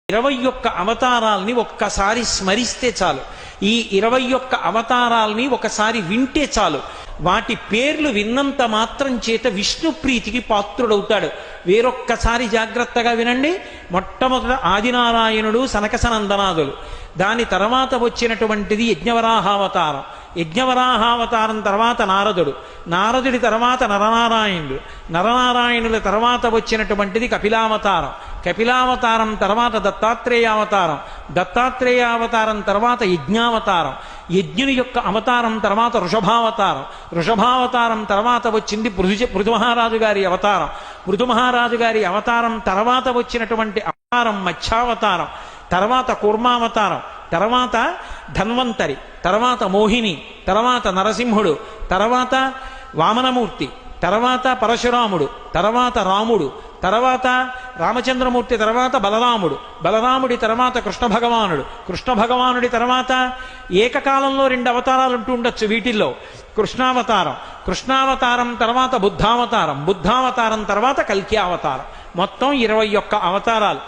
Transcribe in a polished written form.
21 అవతారాల్ని ఒక్కసారి స్మరిస్తే చాలు. ఈ 21 అవతారాల్ని ఒకసారి వింటే చాలు. వాటి పేర్లు విన్నంత మాత్రం చేత విష్ణు ప్రీతికి పాత్రుడవుతాడు. వేరొక్కసారి జాగ్రత్తగా వినండి. మొట్టమొదట ఆదినారాయణుడు, సనకసనందనాదులు. దాని తర్వాత వచ్చినటువంటిది యజ్ఞవరాహావతారం. యజ్ఞవరాహావతారం తర్వాత నారదుడు. నారదుడి తర్వాత నరనారాయణుడు. నరనారాయణుల తర్వాత వచ్చినటువంటిది కపిలావతారం. కపిలావతారం తర్వాత దత్తాత్రేయావతారం. దత్తాత్రేయావతారం తర్వాత యజ్ఞావతారం. యజ్ఞుని యొక్క అవతారం తర్వాత వృషభావతారం. వృషభావతారం తర్వాత వచ్చింది పృథుమహారాజు గారి అవతారం. పృథుమహారాజు గారి అవతారం తర్వాత వచ్చినటువంటి అవతారం మత్స్యావతారం. తర్వాత కూర్మావతారం. తర్వాత ధన్వంతరి. తర్వాత మోహిని. తర్వాత నరసింహుడు. తర్వాత వామనమూర్తి. తర్వాత పరశురాముడు. తర్వాత రాముడు. తర్వాత రామచంద్రమూర్తి. తర్వాత బలరాముడు. బలరాముడి తర్వాత కృష్ణ భగవానుడు. కృష్ణ భగవానుడి తర్వాత ఏకకాలంలో 2 అవతారాలు ఉంటూ ఉండొచ్చు వీటిల్లో. కృష్ణావతారం. కృష్ణావతారం తర్వాత బుద్ధావతారం. బుద్ధావతారం తర్వాత కల్కి అవతారం. మొత్తం 21 అవతారాలు.